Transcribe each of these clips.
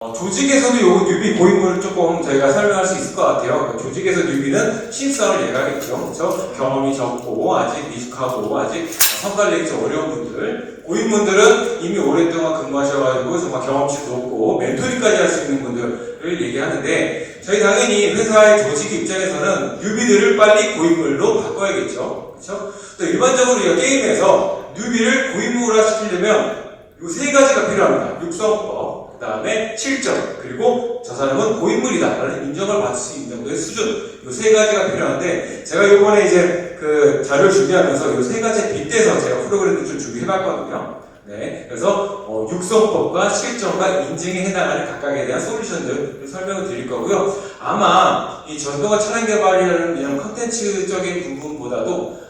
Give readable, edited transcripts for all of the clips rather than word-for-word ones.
조직에서도 요 뉴비 고인물을 조금 저희가 설명할 수 있을 것 같아요. 조직에서 뉴비는 신입사원을 얘기하겠죠. 그렇죠? 경험이 적고 아직 미숙하고 아직 성과를 내기 어려운 분들, 고인분들은 이미 오랫동안 근무하셔가지고 정말 경험치도 높고 멘토링까지 할 수 있는 분들을 얘기하는데, 저희 당연히 회사의 조직 입장에서는 뉴비들을 빨리 고인물로 바꿔야겠죠. 그렇죠? 또 일반적으로 우리가 게임에서 뉴비를 고인물화 시키려면 이 세 가지가 필요합니다. 육성법, 그 다음에 실적, 그리고 저 사람은 고인물이다 라는 인정을 받을 수 있는 정도의 수준, 이 세 가지가 필요한데, 제가 이번에 이제 그 자료를 준비하면서 이 세 가지에 빗대서 제가 프로그램을 좀 준비해봤거든요. 네, 그래서 육성법과 실적과 인증에 해당하는 각각에 대한 솔루션들을 설명을 드릴 거고요. 아마 이 전도가 차량 개발이라는 이런 컨텐츠적인 부분보다도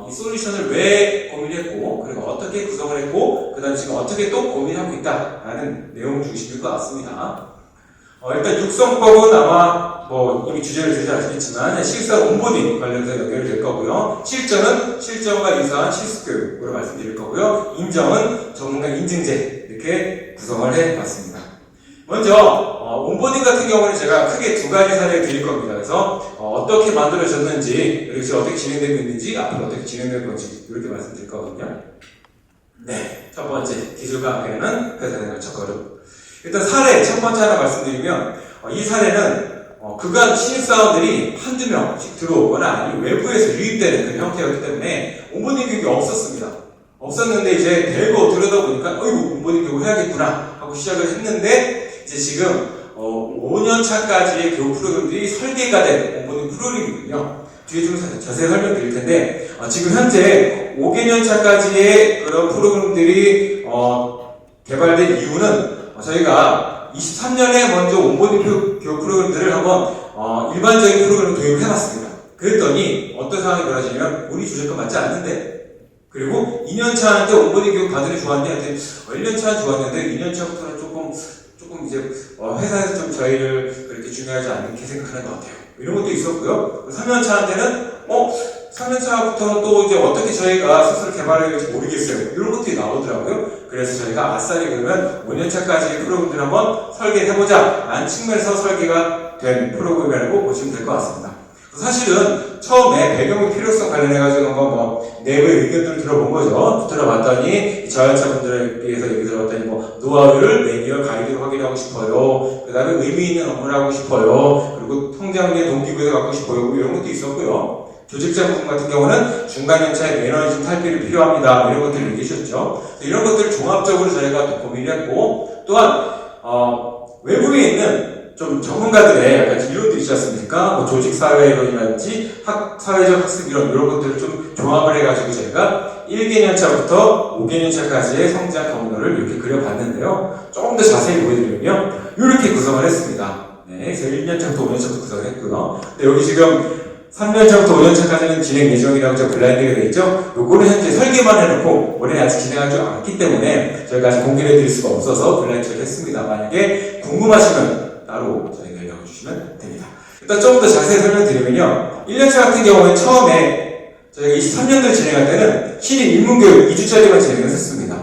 이 솔루션을 왜 고민했고, 그리고 어떻게 구성을 했고, 그 다음에 지금 어떻게 또 고민하고 있다라는 내용 중심일 것 같습니다. 일단 육성법은 아마 이미 주제를 드리지 않겠지만 실사 온보딩 관련해서 연결될 거고요. 실전은 실전과 유사한 실습교육으로 말씀드릴 거고요. 인정은 전문가 인증제, 이렇게 구성을 해봤습니다. 먼저 온보딩 같은 경우는 제가 크게 두 가지 사례를 드릴 겁니다. 그래서 어떻게 만들어졌는지, 그리고 지금 어떻게 진행되고 있는지, 앞으로 어떻게 진행될 건지 이렇게 말씀드릴 거거든요. 네, 첫 번째 기술과 함께하는 회사생활 첫걸음. 일단 사례 첫 번째 하나 말씀드리면, 이 사례는 그간 신입사원들이 한두 명씩 들어오거나 아니면 외부에서 유입되는 그런 형태였기 때문에 온보딩 교육이 없었습니다. 없었는데 이제 대거 들여다보니까 어이구 온보딩 교육을 해야겠구나 하고 시작을 했는데, 이제 지금 5년 차까지의 교육 프로그램들이 설계가 된 온보딩 프로그램이거든요. 뒤에 좀 자세히 설명드릴 텐데, 지금 현재 5개년 차까지의 그런 프로그램들이 개발된 이유는 저희가 23년에 먼저 온보딩 교육 프로그램들을 한번 일반적인 프로그램을 도입을 해봤습니다. 그랬더니 어떤 상황이 벌어지냐면 우리 조직과 맞지 않는데, 그리고 2년차한테 온보딩 교육 받으니 좋았는데 1년차는 좋았는데 2년차부터는 조금 이제 회사에서 좀 저희를 그렇게 중요하지 않게 생각하는 것 같아요. 이런 것도 있었고요. 3년차한테는 3년차부터는 또 이제 어떻게 저희가 스스로 개발해야 될지 모르겠어요. 이런 것들이 나오더라고요. 그래서 저희가 아싸리 그러면 5년차까지 프로그램들 한번 설계해보자 라는 측면에서 설계가 된 프로그램이라고 보시면 될 것 같습니다. 사실은 처음에 배경의 필요성 관련해가지고 한번 내부의 의견들을 들어본 거죠. 들어봤더니 저연차분들에 비해서 얘기 들어봤더니 노하우를 매뉴얼 가이드로 확인하고 싶어요. 그 다음에 의미 있는 업무를 하고 싶어요. 그리고 통장의 동기부여도 갖고 싶어요. 이런 것도 있었고요. 조직자 부분 같은 경우는 중간연차의 매너리즘 탈피를 필요합니다. 이런 것들을 얘기하셨죠. 이런 것들을 종합적으로 저희가 또 고민했고, 또한 외부에 있는 좀 전문가들의 약간 이론도 있지 않습니까? 조직사회론이라든지 사회적 학습 이론, 이런 것들을 좀 종합을 해가지고 저희가 1개년차부터 5개년차까지의 성장 경로를 이렇게 그려봤는데요. 조금 더 자세히 보여드리면요. 이렇게 구성을 했습니다. 네, 그래서 1년차부터 5년차부터 구성을 했고요. 근데 여기 지금 3년차부터 5년차까지는 진행 예정이라고 저 블라인드가 되어 있죠? 요거는 현재 설계만 해놓고 올해 아직 진행하지 않기 때문에 저희가 아직 공개를 해드릴 수가 없어서 블라인드를 했습니다. 만약에 궁금하시면 따로 저희가 연락을 주시면 됩니다. 일단 조금 더 자세히 설명드리면요. 1년차 같은 경우에 처음에 저희가 23년도에 진행할 때는 신입 입문교육 2주짜리만 진행을 했습니다.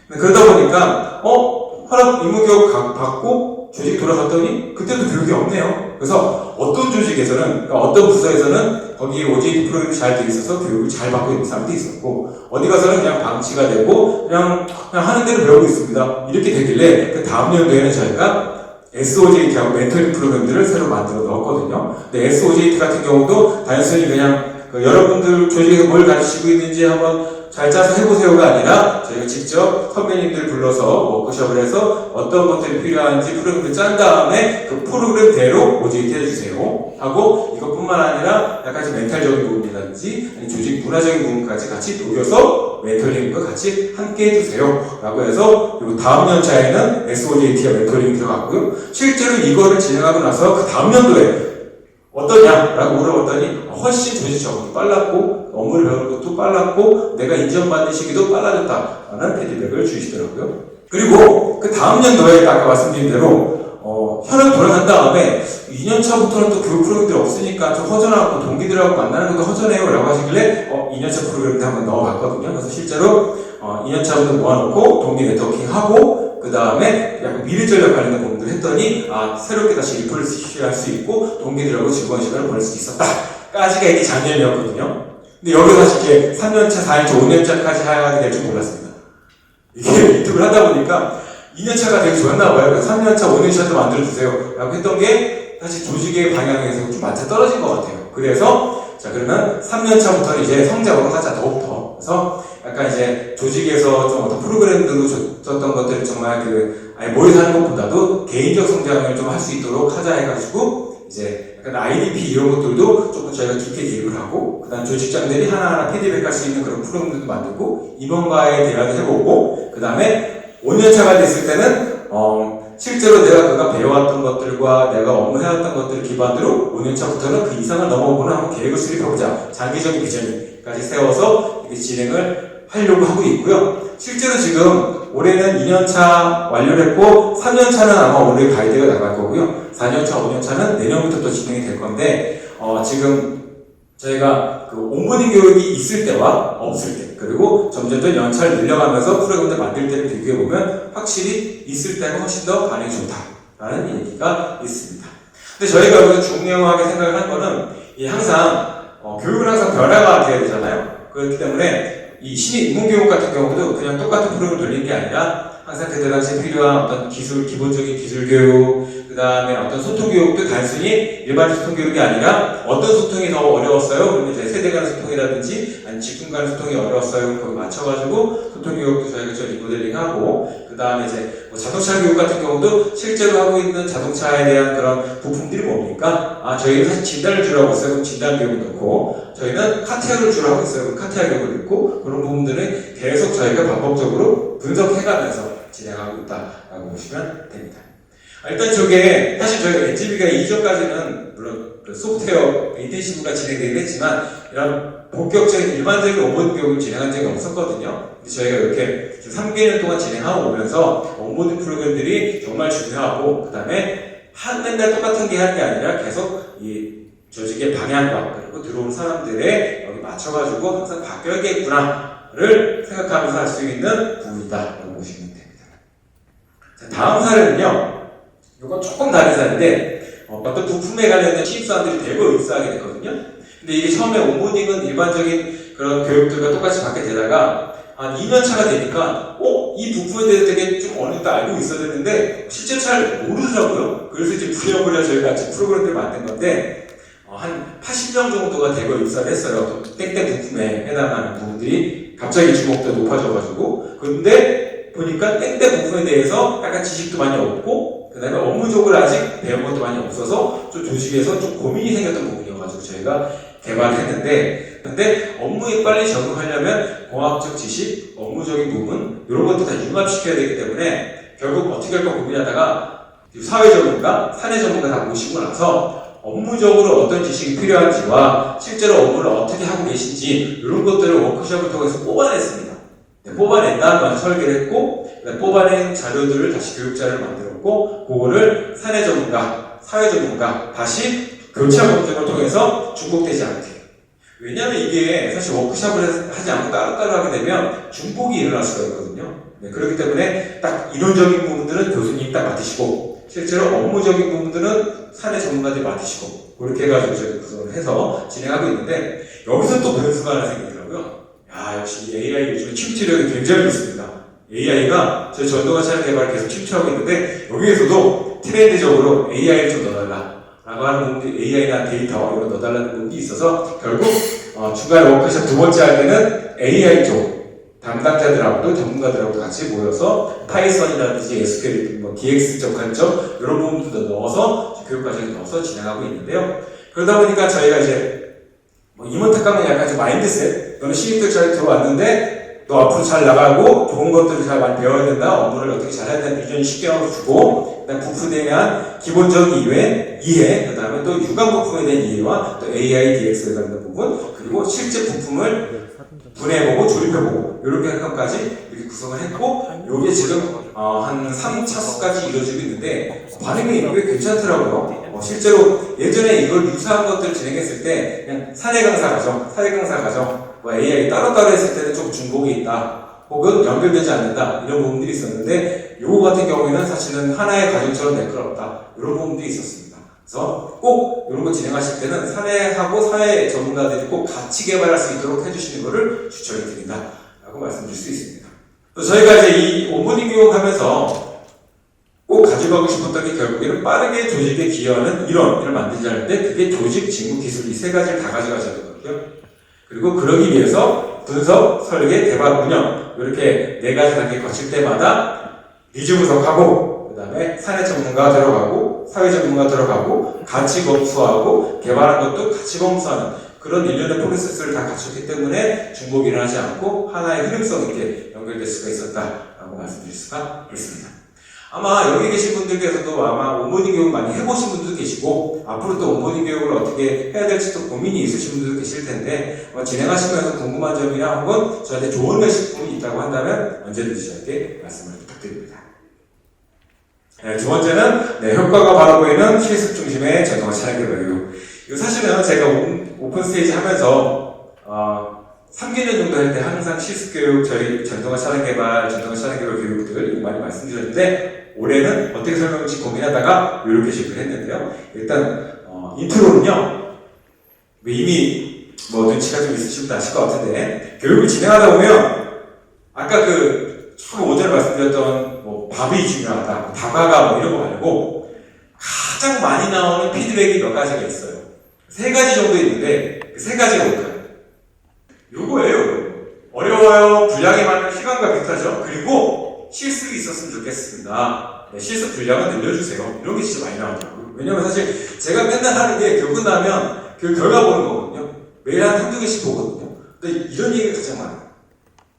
그러다 보니까 허락 입문교육 받고 조직 돌아갔더니 그때도 교육이 없네요. 그래서 어떤 조직에서는, 그러니까 어떤 부서에서는 거기 OJT 프로그램이 잘 되어 있어서 교육을 잘 받고 있는 사람도 있었고, 어디 가서는 그냥 방치가 되고 그냥 하는 대로 배우고 있습니다. 이렇게 되길래 그 다음 연도에는 저희가 SOJT하고 멘토링 프로그램들을 새로 만들어 넣었거든요. 근데 SOJT 같은 경우도 단순히 그냥 여러분들 조직에서 뭘 가르치고 있는지 한번 잘 짜서 해보세요가 아니라 저희가 직접 선배님들 불러서 워크숍을 해서 어떤 것들이 필요한지 프로그램을 짠 다음에 그 프로그램대로 OJT 해주세요 하고, 이것뿐만 아니라 약간 좀 멘탈적인 부분이라든지 아니 조직 문화적인 부분까지 같이 녹여서 멘토링과 같이 함께 해주세요 라고 해서, 그리고 다음 연차에는 SOJT와 멘토링이 들어갔고요. 실제로 이거를 진행하고 나서 그 다음 연도에 어떠냐라고 물어봤더니 훨씬 조직 적응이 빨랐고 업무를 배우는 것도 빨랐고 내가 인정받는 시기도 빨라졌다라는 피드백을 주시더라고요. 그리고 그 다음 연도에 아까 말씀드린 대로 현을 돌아간 다음에 2년차부터는 또 교육 프로그램들이 없으니까 좀 허전하고 동기들하고 만나는 것도 허전해요 라고 하시길래 2년차 프로그램도 한번 넣어봤거든요. 그래서 실제로 2년차부터 모아놓고 동기 네트워킹하고 그 다음에 약간 미래 전략 관련된 부분들 했더니 새롭게 다시 리프레시할 수 있고 동기들하고 즐거운 시간을 보낼 수 있었다 까지가 이게 작년이었거든요. 근데 여기서 다시 이렇게 3년차, 4년차, 5년차까지 하게 될 줄 몰랐습니다. 이게 유튜브를 하다 보니까 2년차가 되게 좋았나 봐요. 그래서 3년차, 5년차도 만들어주세요 라고 했던 게 사실 조직의 방향에서 좀 맞아 떨어진 것 같아요. 그래서 자 그러면 3년차부터는 이제 성장으로 하자 더욱더. 그래서 약간 이제 조직에서 좀 어떤 프로그램들로 줬던 것들을 정말 머리 하는 것보다도 개인적 성장을 좀 할 수 있도록 하자 해가지고 이제 약간 IDP 이런 것들도 조금 저희가 깊게 기획을 하고 그 다음 조직장들이 하나하나 피드백할 수 있는 그런 프로그램들도 만들고 임원과의 대화도 해보고 그 다음에 5년차가 됐을 때는 실제로 내가 그가 배워왔던 것들과 내가 업무해왔던 것들을 기반으로 5년차부터는 그 이상을 넘어보는 한번 계획을 수립해보자. 장기적인 비전까지 세워서 이렇게 진행을 하려고 하고 있고요. 실제로 지금 올해는 2년차 완료를 했고 3년차는 아마 올해 가이드가 나갈 거고요. 4년차, 5년차는 내년부터 또 진행이 될 건데 지금 저희가 온보딩 교육이 있을 때와 없을 때 그리고 점점 연차를 늘려가면서 프로그램을 만들 때를 비교해보면 확실히 있을 때가 훨씬 더 반응이 좋다라는 얘기가 있습니다. 근데 저희가 여기서 중요하게 생각을 한 거는 항상 교육은 항상 변화가 돼야 되잖아요. 그렇기 때문에 이 신입 인문교육 같은 경우도 그냥 똑같은 프로그램을 돌리는 게 아니라 항상 그때 당시에 필요한 어떤 기본적인 기술 교육, 그 다음에 어떤 소통 교육도 단순히 일반 소통 교육이 아니라 어떤 소통이 더 어려웠어요? 그러면 이제 세대 간 소통이라든지 아니면 직군 간 소통이 어려웠어요? 거기 맞춰가지고 소통 교육도 저희가 좀 리모델링하고 그 다음에 이제 자동차 교육 같은 경우도 실제로 하고 있는 자동차에 대한 그런 부품들이 뭡니까? 저희는 사실 진단을 주로 하고 있어요. 그럼 진단 교육을 넣고 저희는 카티아를 주로 하고 있어요. 그럼 카티아 교육을 넣고 그런 부분들은 계속 저희가 반복적으로 분석해가면서 진행하고 있다라고 보시면 됩니다. 일단 저게 사실 저희가 NGB가 이전까지는 물론 소프트웨어 인텐시브가 진행되긴 했지만 이런 본격적인 일반적인 온보딩 교육을 진행한 적이 없었거든요. 근데 저희가 이렇게 3개월 동안 진행하고 오면서 온보딩 프로그램들이 정말 중요하고 그 다음에 맨날 똑같은 게 하는 게 아니라 계속 이 조직의 방향과 그리고 들어온 사람들의 여기 맞춰가지고 항상 바뀌어야겠구나를 생각하면서 할 수 있는 부분이다라고 보시면 됩니다. 자, 다음 사례는요. 이건 조금 다른 사례인데 어떤 부품에 관련된 신입사원들이 대거 입사하게 됐거든요. 근데 이게 처음에 온보딩은 일반적인 그런 교육들과 똑같이 받게 되다가 한 2년차가 되니까 이 부품에 대해서 되게 좀 어느 정도 알고 있어야 되는데 실제 잘 모르더라고요. 그래서 이제 부랴부랴 저희가 같이 프로그램들을 만든 건데 한 80명 정도가 대거 입사를 했어요. 땡땡 부품에 해당하는 부분들이 갑자기 주목도가 높아져가지고 근데 보니까 땡땡 부품에 대해서 약간 지식도 많이 없고 그 다음에 업무적으로 아직 배운 것도 많이 없어서 좀 조직에서 좀 고민이 생겼던 부분이어가지고 저희가 개발을 했는데 근데 업무에 빨리 적응하려면 공학적 지식, 업무적인 부분 이런 것도 다 융합시켜야 되기 때문에 결국 어떻게 할까 고민하다가 사회 전문가, 사내 전문가 다 모시고 나서 업무적으로 어떤 지식이 필요한지와 실제로 업무를 어떻게 하고 계신지 이런 것들을 워크숍을 통해서 뽑아냈습니다. 뽑아낸 다음에 설계를 했고 뽑아낸 자료들을 다시 교육자를 만들었고 그거를 사내 전문가, 사회 전문가 다시 교차 검증을 통해서 중복되지 않게 왜냐하면 이게 사실 워크숍을 하지 않고 따로따로 하게 되면 중복이 일어날 수가 있거든요. 그렇기 때문에 딱 이론적인 부분들은 교수님이 딱 맡으시고 실제로 업무적인 부분들은 사내 전문가들이 맡으시고 그렇게 해가지고 저희가 구성을 해서 진행하고 있는데 여기서 또 변수가 하나 생기더라고요. 역시 AI 요즘에 침투력이 굉장히 좋습니다. AI가 저희 전동화 차량 개발을 계속 침투하고 있는데 여기에서도 트렌드적으로 AI를 좀 넣어달라 라고 하는 부분이 AI나 데이터 이런 거 넣어달라는 부분이 있어서 결국 중간에 워크숍 두 번째 할 때는 AI 쪽 담당자들하고도 전문가들하고도 같이 모여서 파이썬이라든지 SQL, DX적 관점 이런 부분도 넣어서 교육과정에 넣어서 진행하고 있는데요. 그러다 보니까 저희가 이제 임원 특강은 약간 좀 마인드셋 너는 신입들 잘 들어왔는데 너 앞으로 잘 나가고 좋은 것들을 잘 많이 배워야 된다. 업무를 어떻게 잘해야 된다는 비전을 쉽게 주고 그다음 부품에 대한 기본적인 이해 그 다음에 또 유관 부품에 대한 이해와 또 AI, DX에 관한 부분 그리고 실제 부품을 분해해보고 조립해보고 이렇게 할 것까지 이렇게 구성을 했고 이게 지금 한 3차수까지 이루어지고 있는데 반응이 꽤 괜찮더라고요. 실제로 예전에 이걸 유사한 것들을 진행했을 때 그냥 사내 강사 과정 AI 따로따로 했을 때는 좀 중복이 있다 혹은 연결되지 않는다 이런 부분들이 있었는데 요거 같은 경우에는 사실은 하나의 가족처럼 매끄럽다. 이런 부분도 있었습니다. 그래서 꼭 이런 거 진행하실 때는 사내하고 사회 전문가들이 꼭 같이 개발할 수 있도록 해주시는 것을 추천을 드린다. 라고 말씀드릴 수 있습니다. 저희가 이제 이 온보딩 교육하면서 꼭 가져가고 싶었던 게 결국에는 빠르게 조직에 기여하는 이론을 만들지 않을 때 그게 조직, 직무, 기술 이 세 가지를 다 가져가셔야 되거든요. 그리고 그러기 위해서 분석, 설계, 개발, 운영 이렇게 네 가지 단계 거칠 때마다 리즈 분석하고 그 다음에 사내 전문가 들어가고 사회 전문가 들어가고 같이 검수하고 개발한 것도 같이 검수하는 그런 일련의 프로세스를 다 갖췄기 때문에 중복 일어나지 않고 하나의 흐름성 있게 연결될 수가 있었다라고 말씀드릴 수가 있습니다. 아마 여기 계신 분들께서도 아마 온보딩 교육 많이 해보신 분들도 계시고 앞으로 또 온보딩 교육을 어떻게 해야 될지도 고민이 있으신 분들도 계실 텐데 진행하시면서 궁금한 점이나 혹은 저한테 조언 내실 분이 있다고 한다면 언제든지 저에게 말씀을 부탁드립니다. 네, 두 번째는 효과가 바로 보이는 실습 중심의 전통화 차량 개발 교육. 이거 사실은 제가 오픈 스테이지 하면서 3개년 정도 할 때 항상 실습 교육, 저희 전통화 차량 개발 교육들 이거 많이 말씀드렸는데 올해는 어떻게 설명할지 고민하다가 이렇게 시작을 했는데요. 일단 인트로는요. 이미 눈치가 좀 있으신 분 아실 것 같은데 교육을 진행하다 보면 아까 처음 오전에 말씀드렸던 밥이 중요하다, 다과가 이런 거 말고 가장 많이 나오는 피드백이 몇 가지가 있어요. 3가지 정도 있는데 그 3가지가 뭘까요? 요거예요. 어려워요. 분량이 많은 시간과 비슷하죠. 그리고 실습이 있었으면 좋겠습니다. 네, 실습 분량은 늘려주세요. 이런 게 진짜 많이 나오더라고요. 왜냐면 사실 제가 맨날 하는 게 교육 끝나면 그 결과 보는 거거든요. 매일 한 한두 개씩 보거든요. 근데 이런 얘기가 가장 많아요.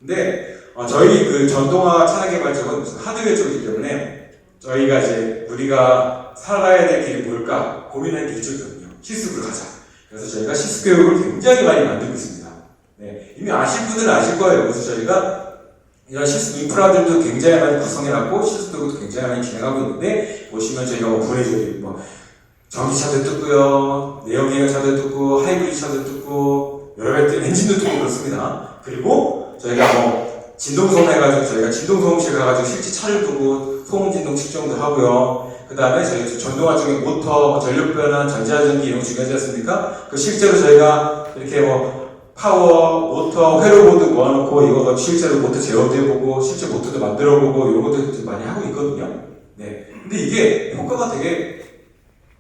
근데 저희 전동화 차량 개발 쪽은 무슨 하드웨어 쪽이기 때문에 저희가 이제 우리가 살아야 될 길이 뭘까 고민하는 게 이쪽이거든요. 실습을 가자. 그래서 저희가 실습 교육을 굉장히 많이 만들고 있습니다. 네, 이미 아실 분들은 아실 거예요. 그래서 저희가 이런 실습 인프라들도 굉장히 많이 구성해놨고 실습도 굉장히 많이 진행하고 있는데 보시면 저희가 브레이저리 전기차도 뜯고요, 내연기관차도 뜯고, 하이브리드 차도 뜯고 여러 가지 엔진도 뜯고 그렇습니다. 그리고 저희가 진동소음 해가지고 저희가 진동소음실 가가지고 실제 차를 두고 소음 진동 측정도 하고요. 그 다음에 저희 전동화 중에 모터, 전력 변환, 전자전기 이런 거 중요하지 않습니까? 실제로 저희가 이렇게 파워, 모터, 회로보드 모아놓고 이거 실제로 모터 제어도 해보고 실제 모터도 만들어보고 이런 것도 많이 하고 있거든요. 네. 근데 이게 효과가 되게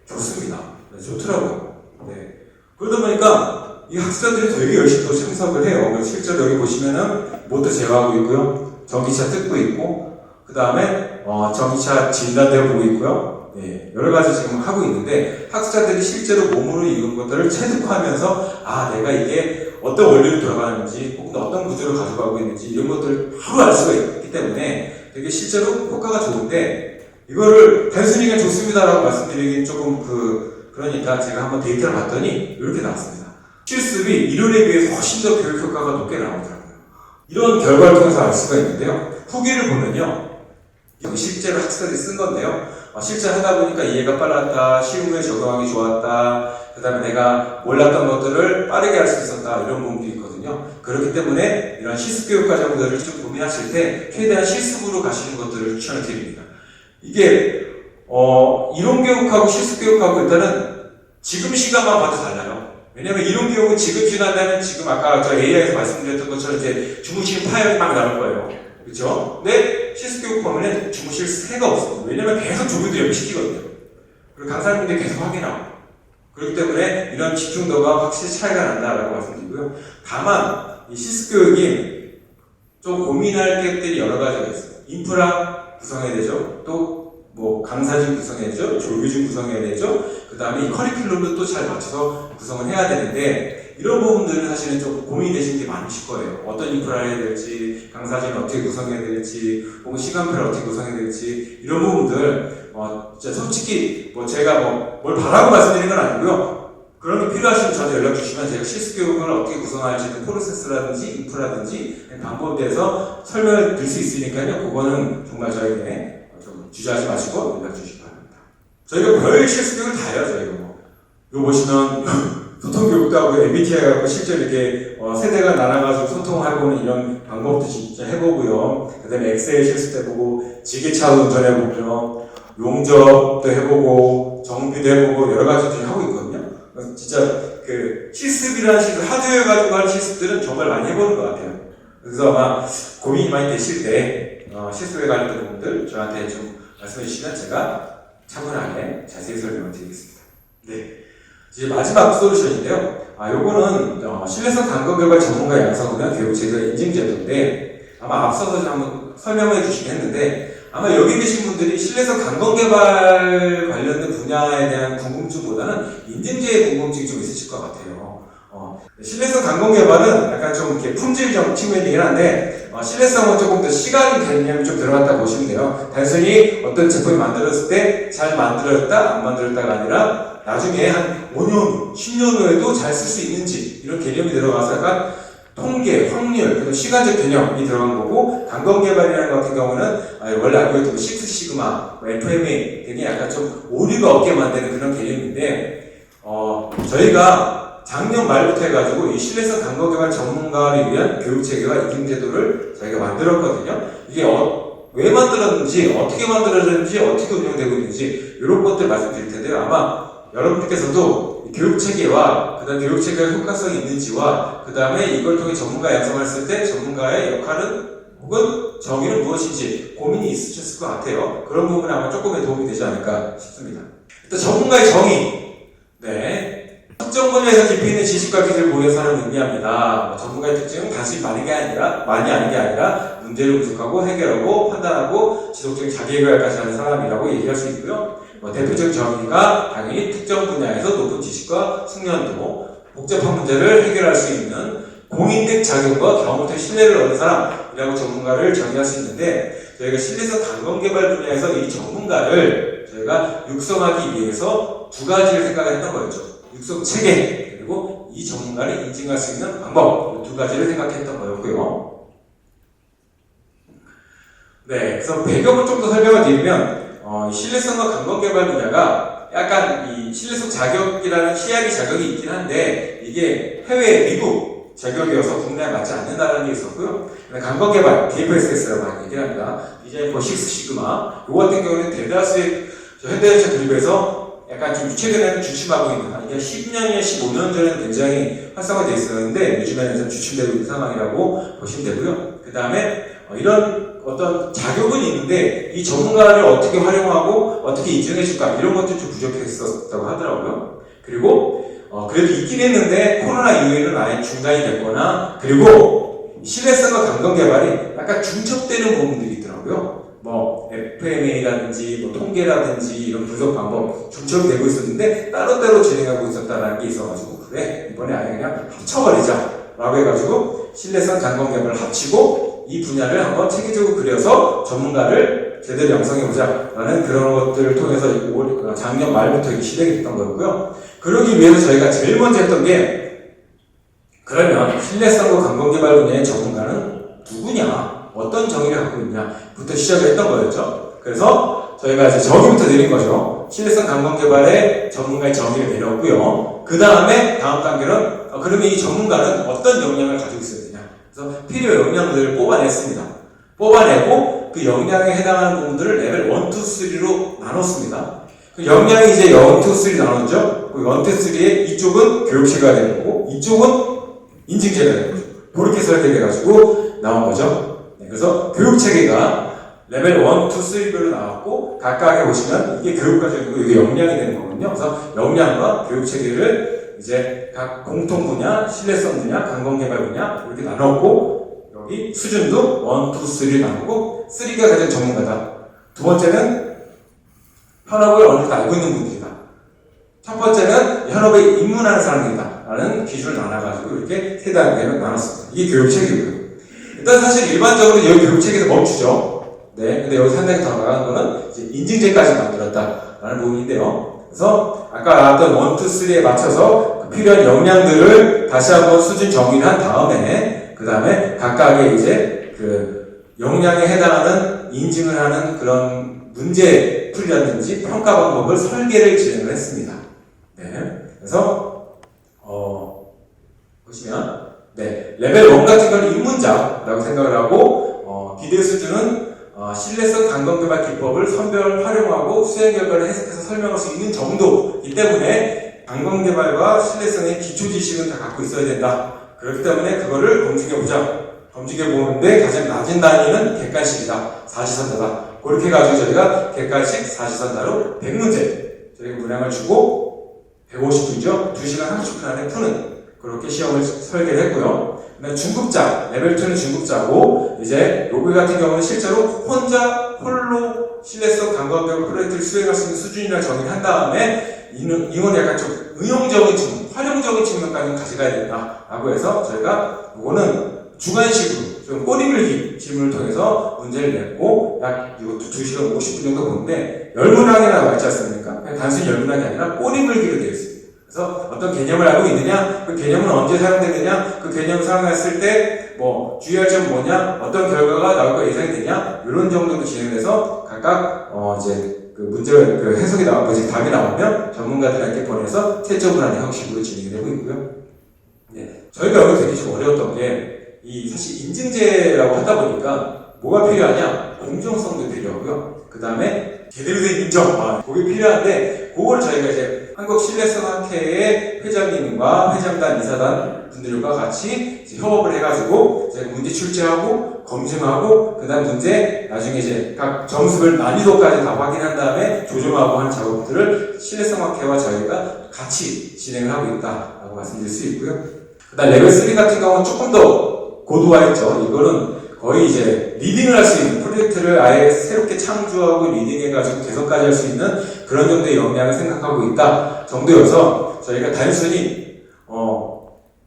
좋습니다. 네, 좋더라고요. 네. 그러다 보니까 이 학생들이 되게 열심히 또 참석을 해요. 그래서 실제로 여기 보시면은 모터 제어하고 있고요. 전기차 뜯고 있고 그 다음에 전기차 진단도 해보고 있고요. 네, 여러 가지 지금 하고 있는데 학습자들이 실제로 몸으로 이런 것들을 체득하면서 내가 이게 어떤 원리로 돌아가는지 혹은 어떤 구조를 가져가고 있는지 이런 것들을 바로 알 수가 있기 때문에 되게 실제로 효과가 좋은데 이거를 단순히 그냥 좋습니다라고 말씀드리긴 조금 그러니까 제가 한번 데이터를 봤더니 이렇게 나왔습니다. 실습이 이론에 비해서 훨씬 더 교육 효과가 높게 나오더라고요. 이런 결과를 통해서 알 수가 있는데요. 후기를 보면요. 실제로 학생들이 쓴 건데요. 실제 하다 보니까 이해가 빨랐다, 쉬운 거에 적용하기 좋았다, 그 다음에 내가 몰랐던 것들을 빠르게 할 수 있었다, 이런 부분도 있거든요. 그렇기 때문에 이런 실습교육 과정들을 좀 고민하실 때 최대한 실습으로 가시는 것들을 추천을 드립니다. 이게 이론 교육하고 실습 교육하고 일단은 지금 시간만 봐도 달라요. 왜냐면 이론 교육은 지금 시간되면 지금 아까 저 AI에서 말씀드렸던 것처럼 이제 주무시는 파열이 막 나올 거예요. 그렇죠? 근데 실습 교육 보면은 주무실 새가 없어요. 왜냐면 계속 조교들이 연기시키거든요. 그리고 강사님들이 계속 확인하고. 그렇기 때문에 이런 집중도가 확실히 차이가 난다라고 말씀드리고요. 다만 이 실습 교육이 좀 고민할 것들이 여러 가지가 있어요. 인프라 구성해야 되죠. 또 강사진 구성해야 되죠. 조교진 구성해야 되죠. 그 다음에 이 커리큘럼도 또 잘 맞춰서 구성을 해야 되는데 이런 부분들은 사실은 좀 고민이 되시는 게 많으실 거예요. 어떤 인프라를 해야 될지, 강사진을 어떻게 구성해야 될지, 혹은 시간표를 어떻게 구성해야 될지 이런 부분들 진짜 솔직히 제가 뭘 바라고 말씀드리는 건 아니고요. 그런 게 필요하시면 저한테 연락 주시면 제가 실습 교육을 어떻게 구성할지 프로세스라든지 인프라든지 방법에 대해서 설명을 드릴 수 있으니까요. 그거는 정말 저에게 좀 주저하지 마시고 연락 주시기 바랍니다. 저희가 별 실습 교육을 다 해요. 저희가 이거 보시면 소통 교육도 하고 MBTI 갖고 실제로 이렇게 세대가 나눠가지고 소통하고는 이런 방법도 진짜 해보고요. 그다음에 엑셀 실습도 해보고 지게차도 운전해보고요. 용접도 해보고 정비도 해보고 여러 가지들 하고 있거든요. 그래서 진짜 그 실습이라는 실습, 하드웨어 가지고 하는 실습들은 정말 많이 해보는 것 같아요. 그래서 아마 고민이 많이 되실 때 실습에 관련된 부분들 저한테 좀 말씀해 주시면 제가 차분하게 자세히 설명을 드리겠습니다. 네. 이제 마지막 솔루션인데요. 요거는 신뢰성 감각 개발 전문가 양성훈련 교육제도 인증제도인데 아마 앞서서 한번 설명해 주시긴 했는데 아마 여기 계신 분들이 신뢰성 감각 개발 관련된 분야에 대한 궁금증보다는 인증제의 궁금증이 좀 있으실 것 같아요. 신뢰성 감각 개발은 약간 좀 이렇게 품질적 측면이긴 한데 신뢰성은 조금 더 시간 개념이 좀 들어갔다 보시면 돼요. 단순히 어떤 제품이 만들었을 때 잘 만들었다, 안 만들었다가 아니라 나중에 한 5년 후, 10년 후에도 잘 쓸 수 있는지 이런 개념이 들어가서 약간 통계, 확률, 그리고 시간적 개념이 들어간 거고 감각 개발이라는 것 같은 경우는 원래 알고 있던 식스 시그마, FMA 등이 약간 좀 오류가 없게 만드는 그런 개념인데 저희가 작년 말부터 해가지고 이 신뢰성 감각 개발 전문가를 위한 교육체계와 인증제도를 저희가 만들었거든요. 이게 왜 만들었는지, 어떻게 만들어졌는지, 어떻게 운영되고 있는지 이런 것들 말씀드릴 텐데요. 아마 여러분들께서도 교육체계와 그 다음 교육체계가 효과성이 있는지와 그 다음에 이걸 통해 전문가 양성을 했을 때 전문가의 역할은 혹은 정의는 무엇인지 고민이 있으셨을 것 같아요. 그런 부분에 아마 조금의 도움이 되지 않을까 싶습니다. 일단 전문가의 정의. 네. 특정 분야에서 깊이 있는 지식과 기술을 보유한 사람을 의미합니다. 전문가의 특징은 단순히 많이 아는 게 아니라 문제를 분석하고 해결하고 판단하고 지속적인 자기개발까지 하는 사람이라고 얘기할 수 있고요. 대표적인 정의가 당연히 특정 분야에서 높은 지식과 숙련도, 복잡한 문제를 해결할 수 있는 공인된 자격과 경험과 신뢰를 얻는 사람이라고 전문가를 정의할 수 있는데 저희가 신뢰성 감각 개발 분야에서 이 전문가를 저희가 육성하기 위해서 두 가지를 생각했던 거였죠. 육성 체계 그리고 이 전문가를 인증할 수 있는 방법 두 가지를 생각했던 거였고요. 네, 그래서 배경을 좀 더 설명을 드리면 신뢰성과 감각 개발 분야가 약간 이 신뢰성 자격이라는 시야리 자격이 있긴 한데 이게 해외 미국 자격이어서 국내에 맞지 않는다는 게 있었고요. 감각 개발 DFSS라고 많이 얘기합니다. 디자인 포 식스 시그마 요 같은 경우는 대다수의 현대자동차 그룹에서 약간 좀 최근에는 주춤하고 있는 이게 10년이나 15년 전에는 굉장히 활성화되어 있었는데 요즘에는 좀 주춤되고 있는 상황이라고 보시면 되고요. 그 다음에 이런 어떤 자격은 있는데 이 전문가를 어떻게 활용하고 어떻게 인증해줄까 이런 것들이 좀 부족했었다고 하더라고요. 그리고 그래도 있긴 했는데 코로나 이후에는 아예 중단이 됐거나 그리고 신뢰성과 감각 개발이 약간 중첩되는 부분들이 있더라고요. FMA라든지 통계라든지 이런 분석 방법 중첩이 되고 있었는데 따로따로 진행하고 있었다는 게 있어가지고 그래 이번에 아예 그냥 합쳐버리자 라고 해가지고 신뢰성 감각 개발을 합치고 이 분야를 한번 체계적으로 그려서 전문가를 제대로 양성해보자 라는 그런 것들을 통해서 작년 말부터 실행이 됐던 거였고요. 그러기 위해서 저희가 제일 먼저 했던 게 그러면 신뢰성과 감각 개발 분야의 전문가는 누구냐 어떤 정의를 갖고 있냐부터 시작을 했던 거였죠. 그래서 저희가 이제 정의부터 내린 거죠. 신뢰성 감각 개발의 전문가의 정의를 내렸고요. 그 다음에 다음 단계는 그러면 이 전문가는 어떤 역량을 가지고 있어야 되냐. 그래서 필요 역량들을 뽑아냈습니다. 뽑아내고 그 역량에 해당하는 부분들을 레벨 1, 2, 3로 나눴습니다. 그 역량이 이제 1, 2, 3 나눴죠. 그 1, 2, 3에 이쪽은 교육체계가 되는 거고 이쪽은 인증제가 되는 거죠. 그렇게 설계돼가지고 나온 거죠. 그래서 교육체계가 레벨 1, 2, 3별로 나왔고 각각에 보시면 이게 교육과정이고 이게 역량이 되는 거거든요. 그래서 역량과 교육체계를 이제 각 공통 분야, 신뢰성 분야, 감각 개발 분야 이렇게 나눴고 여기 수준도 1, 2, 3 나누고 3가 가장 전문가다. 두 번째는 현업을 어느 정도 알고 있는 분들이다. 첫 번째는 현업에 입문하는 사람들이다. 라는 기준을 나눠가지고 이렇게 세 단계로 나눴습니다. 이게 교육체계고요. 일단 사실 일반적으로 여기 교육체계에서 멈추죠. 네, 근데 여기서 한 단계 더 나가는 거는 이제 인증제까지 만들었다라는 부분인데요. 그래서 아까 나왔던 1, 2, 3에 맞춰서 필요한 역량들을 다시 한번 수준 정의를 한 다음에 그 다음에 각각의 이제 그 역량에 해당하는 인증을 하는 그런 문제 풀이라든지 평가 방법을 설계를 진행을 했습니다. 네, 그래서 보시면 레벨 1 같은 건 입문자라고 생각을 하고 기대 수준은 신뢰성 감검개발 기법을 선별 활용하고 수행 결과를 해석해서 설명할 수 있는 정도이기 때문에 감검개발과 신뢰성의 기초 지식은 다 갖고 있어야 된다. 그렇기 때문에 그거를 검증해보자. 검증해보는데 가장 낮은 단위는 객관식이다. 사지선다다. 그렇게 해가지고 저희가 객관식 사지선다로 100문제 저희가 문항을 주고 150분이죠. 2시간 30분 안에 푸는 그렇게 시험을 설계를 했고요. 그다음에 중급자, 레벨 2는 중급자고 이제 여기 같은 경우는 실제로 홀로 신뢰성 감검개발 프로젝트를 수행할 수 있는 수준이라 정의를 한 다음에 이건 약간 좀 응용적인 측면, 활용적인 측면까지 가져가야 된다라고 해서 저희가 이거는 주관식으로 좀 꼬리물기 질문을 통해서 문제를 냈고 약 이것도 2시간 50분 정도 보는데 열문항이나 나와 있지 않습니까? 그냥 단순히 열문항이 아니라 꼬리물기로 되어 있습니다. 그래서 어떤 개념을 알고 있느냐, 그 개념은 언제 사용되느냐, 그 개념을 사용했을 때 뭐 주의할 점은 뭐냐, 어떤 결과가 나올 거 예상이 되냐, 이런 정도로 진행해서 각각 이제 그 문제가 그 해석이 나오고 답이 나오면 전문가들한테 보내서 채점문항의 형식으로 진행이 되고 있고요. 저희가 여기 되게 좀 어려웠던 게 이 사실 인증제라고 하다 보니까 뭐가 필요하냐, 공정성도 필요하고요. 그 다음에 제대로 된 인정, 그게 필요한데 그걸 저희가 이제 한국신뢰성학회의 회장님과 회장단, 이사단 분들과 같이 이제 협업을 해가지고 저희가 문제 출제하고 검증하고 그 다음 문제 나중에 이제 각 점수별 난이도까지 다 확인한 다음에 조정하고 하는 작업들을 신뢰성학회와 저희가 같이 진행을 하고 있다라고 말씀드릴 수 있고요. 그 다음 레벨 3 같은 경우는 조금 더 고도화했죠. 이거는 거의 이제 리딩을 할 수 있는 프로젝트를 아예 새롭게 창조하고 리딩해가지고 개선까지 할 수 있는 그런 정도의 역량을 생각하고 있다 정도여서 저희가 단순히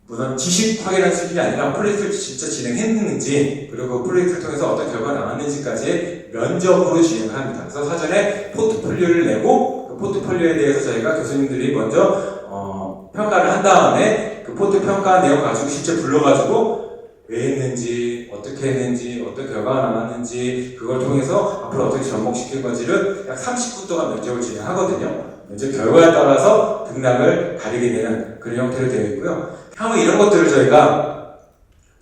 무슨 지식 확인할 수준이 아니라 프로젝트를 진짜 진행했는지 그리고 프로젝트를 통해서 어떤 결과가 나왔는지까지 면접으로 진행을 합니다. 그래서 사전에 포트폴리오를 내고 그 포트폴리오에 대해서 저희가 교수님들이 먼저 평가를 한 다음에 그 포트 평가 내용 가지고 실제 불러가지고 왜 했는지, 어떻게 했는지, 어떤 결과가 나왔는지 그걸 통해서 앞으로 어떻게 접목시킬 건지를 약 30분 동안 면접을 진행하거든요. 면접 결과에 따라서 등락을 가리게 되는 그런 형태로 되어 있고요. 향후 이런 것들을 저희가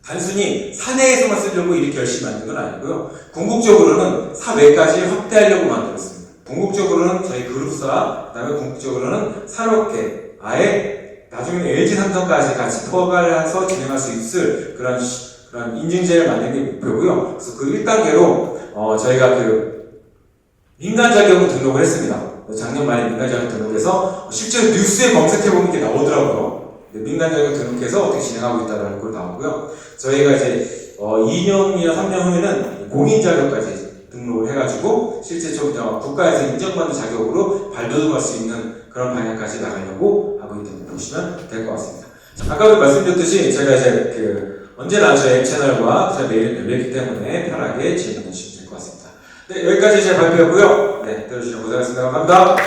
단순히 사내에서만 쓰려고 이렇게 열심히 만든 건 아니고요. 궁극적으로는 사외까지 확대하려고 만들었습니다. 궁극적으로는 저희 그룹사, 그 다음에 궁극적으로는 산업계, 아예 나중에 LG 삼성까지 같이 포괄해서 진행할 수 있을 그런 인증제를 만드는 게 목표고요. 그래서 그 1단계로 저희가 그 민간 자격을 등록을 했습니다. 작년 말에 민간 자격 등록해서 실제로 뉴스에 검색해보면 이게 나오더라고요. 민간 자격 등록해서 어떻게 진행하고 있다는 걸 나오고요. 저희가 이제 2년이나 3년 후에는 공인 자격까지 등록을 해가지고 실제 좀 국가에서 인정받는 자격으로 발돋움할 수 있는 그런 방향까지 나가려고 하고 있다고 보시면 될 것 같습니다. 아까도 말씀드렸듯이 제가 이제 언제나 저희 채널과 제 메일을 열렸기 때문에 편하게 질문해 주시면 될 것 같습니다. 네, 여기까지 제 발표였고요. 네, 들어주셔서 고생하셨습니다. 감사합니다.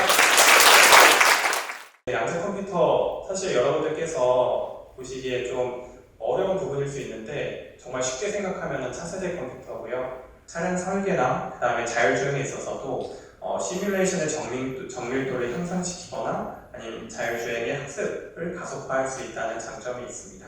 양자 컴퓨터 사실 여러분들께서 보시기에 좀 어려운 부분일 수 있는데 정말 쉽게 생각하면 차세대 컴퓨터고요. 차량 설계나 그 다음에 자율주행에 있어서도 시뮬레이션의 정밀도를 향상시키거나 아니면 자율주행의 학습을 가속화할 수 있다는 장점이 있습니다.